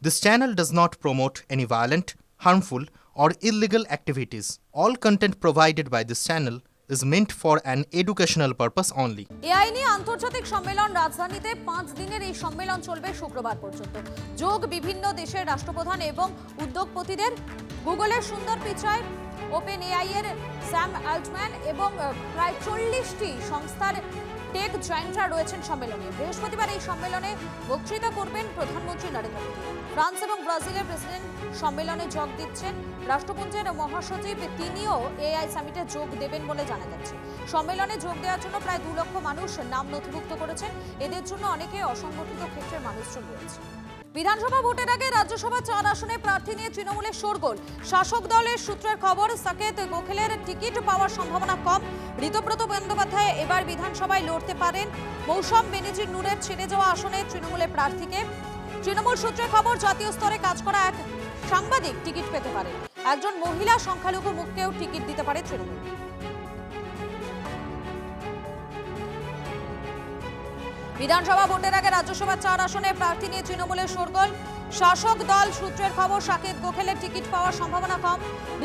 This channel does not promote any violent, harmful, or illegal activities. All content provided by this channel is meant for an educational purpose only. AI নিয়ে আন্তর্জাতিক সম্মেলন রাজধানীতে 5 দিনের এই সম্মেলন চলবে শুক্রবার পর্যন্ত। যোগ বিভিন্ন দেশের রাষ্ট্রপ্রধান এবং উদ্যোগপতিদের। গুগলের সুন্দর পিচাই, ওপেন এআই এর স্যাম অল্টম্যান এবং প্রায় 40টি সংস্থার টেক জায়ান্টরা রয়েছেন সম্মেলনে। বৃহস্পতিবার এই সম্মেলনে বক্তৃতা করবেন প্রধানমন্ত্রী নরেন্দ্র মোদী। ফ্রান্স এবং ব্রাজিলের প্রেসিডেন্ট সম্মেলনে যোগ দিচ্ছেন। রাষ্ট্রপুঞ্জের মহাসচিব তিনিও এআই সামিটে যোগ দেবেন বলে জানা যাচ্ছে। সম্মেলনে যোগ দেওয়ার জন্য প্রায় 2 লক্ষ মানুষ নাম নথিভুক্ত করেছেন। এদের জন্য অনেকে অসংগঠিত ক্ষেত্রের মানুষজন রয়েছে। বিধানসভা ভোটের আগে রাজ্যসভা 4 আসনে প্রার্থী নিয়ে তৃণমূলের শোরগোল। শাসক দলের সূত্রের খবর, সাকেত গোখেলের টিকিট পাওয়ার সম্ভাবনা কম। ঋতব্রত বন্দ্যোপাধ্যায় এবার বিধানসভায় লড়তে পারেন। মৌসম বেনিজির নূরের ছেড়ে যাওয়া আসনে তৃণমূলের প্রার্থীকে। তৃণমূল সূত্রের খবর, জাতীয় স্তরে কাজ করা এক সাংবাদিক টিকিট পেতে পারেন। একজন মহিলা সংখ্যালঘু মুখকেও টিকিট দিতে পারে তৃণমূল। বিধানসভা ভোটের আগে রাজ্যসভা 4 আসনে প্রার্থী নিয়ে তৃণমূলের শোরগোল। শাসক দল সূত্রের খবর, সাকেত গোখেলের টিকিট পাওয়ার সম্ভাবনা কম।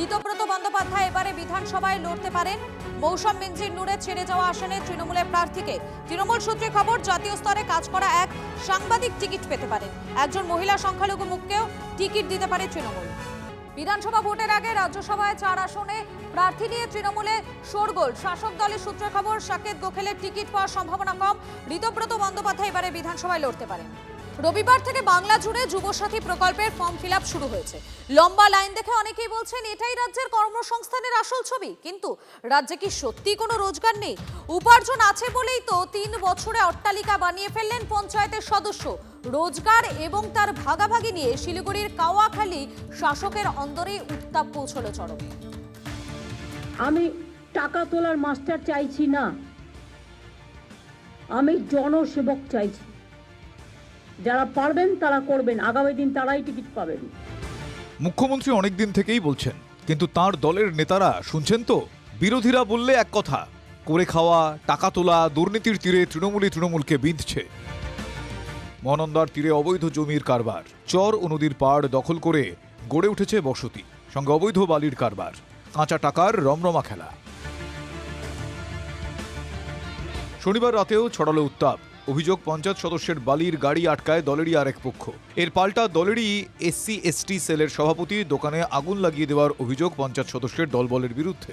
ঋতব্রত বন্দ্যোপাধ্যায় এবারে বিধানসভায় লড়তে পারেন। মৌসম বেনজির নূরের ছেড়ে যাওয়া আসনে তৃণমূলের প্রার্থীকে। তৃণমূল সূত্রে খবর, জাতীয় স্তরে কাজ করা এক সাংবাদিক টিকিট পেতে পারেন। একজন মহিলা সংখ্যালঘু মুখকেও টিকিট দিতে পারে তৃণমূল। বিধানসভা ভোটের আগে রাজ্যসভায় 4 আসনে প্রার্থী নিয়ে তৃণমূলে শোরগোল। শাসক দলের সূত্রে খবর, সাকেত গোখেলের টিকিট পাওয়ার সম্ভাবনা কম। ঋতব্রত বন্দ্যোপাধ্যায় এবারে বিধানসভায় লড়তে পারেন। রবিবার থেকে বাংলা জুড়ে যুবসাথী প্রকল্পের ফর্ম ফিল আপ শুরু হয়েছে। লম্বা লাইন দেখে অনেকেই বলছেন এটাই রাজ্যের কর্মসংস্থানের আসল ছবি। কিন্তু রাজ্যে কি সত্যি কোনো রোজগার নেই? উপার্জন আছে বলেই তো 3 বছরে অট্টালিকা বানিয়ে ফেললেন পঞ্চায়েতের সদস্য। রোজগার এবং তার ভাগাভাগি নিয়ে শিলিগুড়ির কাওয়াখালী শাসকের অন্দরেই উত্তাপ পৌঁছলো চরমে। আমি টাকা তোলার মাস্টার চাইছি না, আমি জনসেবক চাইছি। যারা পারবেন তারা করবেন, আগামী দিন তারাই টিকিট পাবেন। মুখ্যমন্ত্রী অনেকদিন থেকেই বলছেন, কিন্তু তার দলের নেতারা শুনছেন তো? বিরোধীরা বললে এক কথা, করে খাওয়া, টাকা তোলা, দুর্নীতির তীরে তৃণমূলকে বিঁধছে। মহানন্দার তীরে অবৈধ জমির কারবার, চর ও নদীর পাড় দখল করে গড়ে উঠেছে বসতি, সঙ্গে অবৈধ বালির কারবার, কাঁচা টাকার রমরমা খেলা। শনিবার রাতেও ছড়ালো উত্তাপ। অভিযোগ, পঞ্চায়েত সদস্যের বালির গাড়ি আটকায় দলেরই আরেক পক্ষ। এর পাল্টা দলেরই SC/ST সেলের সভাপতি দোকানে আগুন লাগিয়ে দেওয়ার অভিযোগ পঞ্চায়েত সদস্যের দলবলের বিরুদ্ধে।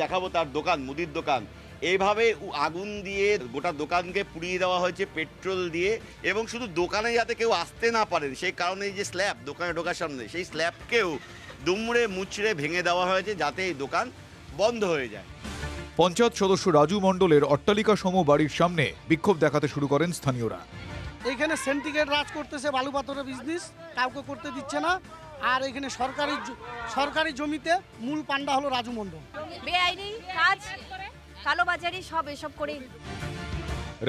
দেখাবো তার দোকান, মুদির দোকান, এইভাবে আগুন দিয়ে গোটা দোকানকে পুড়িয়ে দেওয়া হয়েছে পেট্রোল দিয়ে। এবং শুধু দোকানে যাতে কেউ আসতে না পারেন সেই কারণে যে স্ল্যাব দোকানে ঢোকার সামনে, সেই স্ল্যাবকেও দুমড়ে মুচড়ে ভেঙে দেওয়া হয়েছে যাতে এই দোকান বন্ধ হয়ে যায়। পঞ্চায়েত সদস্য রাজু মণ্ডলের অট্টালিকা সম বাড়ির সামনে বিক্ষোভ দেখাতে শুরু করেন স্থানীয়রা। এখানে সেন্টিগ্রেড রাজ করতেছে, বালু পাথরের বিজনেস কাউকে করতে দিচ্ছে না। আর এখানে সরকারি জমিতে মূল পান্ডা হলো রাজু মণ্ডল। বেআইনি কাজ, কালোবাজারি সব এসব করে।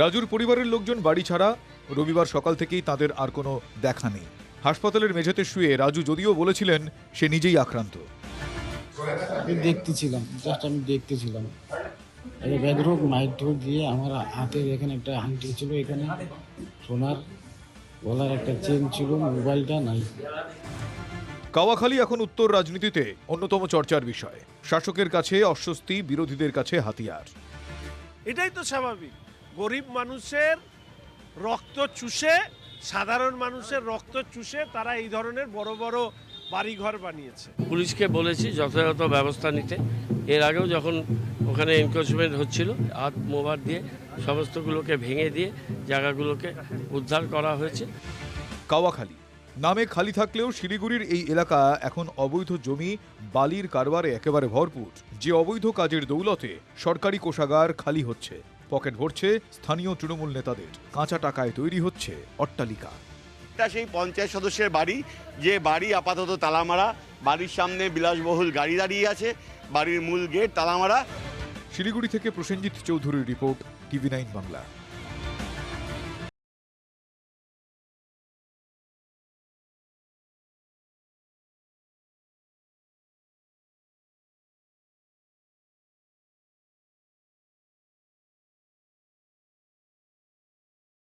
রাজুর পরিবারের লোকজন বাড়ি ছাড়া। রবিবার সকাল থেকেই তাদের আর কোনো দেখা নেই। হাসপাতালের মেঝেতে শুয়ে রাজু যদিও বলেছিলেন সে নিজেই আক্রান্ত। আমি দেখতেছিলাম ব্যাগরোগ মাইট্রোক দিয়ে আমার হাতের এখানে একটা আংটি ছিল, এখানে সোনার গলার একটা চেন ছিল, মোবাইলটা নাই। কাওয়াখালী এখন উত্তর রাজনীতিতে অন্যতম চর্চার বিষয়। শাসকের কাছে অস্বস্তি, বিরোধীদের কাছে হাতিয়ার। এটাই তো স্বাভাবিক। গরিব মানুষের রক্ত চুষে, সাধারণ মানুষের রক্ত চুষে তারা এই ধরনের বড় বড় বাড়িঘর বানিয়েছে। পুলিশকে বলেছি যথাযথ ব্যবস্থা নিতে। এর আগেও যখন ওখানে এনক্রোচমেন্ট হচ্ছিল, হাত মোবার দিয়ে সমস্তগুলোকে ভেঙে দিয়ে জায়গাগুলোকে উদ্ধার করা হয়েছে। কাওয়াখালী নামে খালি থাকলেও শিলিগুড়ির এই এলাকা এখন অবৈধ জমি, বালির কারবারে একেবারে ভরপুর। যে অবৈধ কাজের দৌলতে সরকারি কোষাগার খালি হচ্ছে, পকেট ভরছে স্থানীয় তৃণমূল নেতাদের। কাঁচা টাকায় তৈরি হচ্ছে অট্টালিকা। এটা সেই পঞ্চায়েত সদস্যের বাড়ি, যে বাড়ি আপাতত তালামারা। বাড়ির সামনে বিলাসবহুল গাড়ি দাঁড়িয়ে আছে, বাড়ির মূল গেট তালামারা। শিলিগুড়ি থেকে প্রসেনজিৎ চৌধুরীর রিপোর্ট, TV9 বাংলা।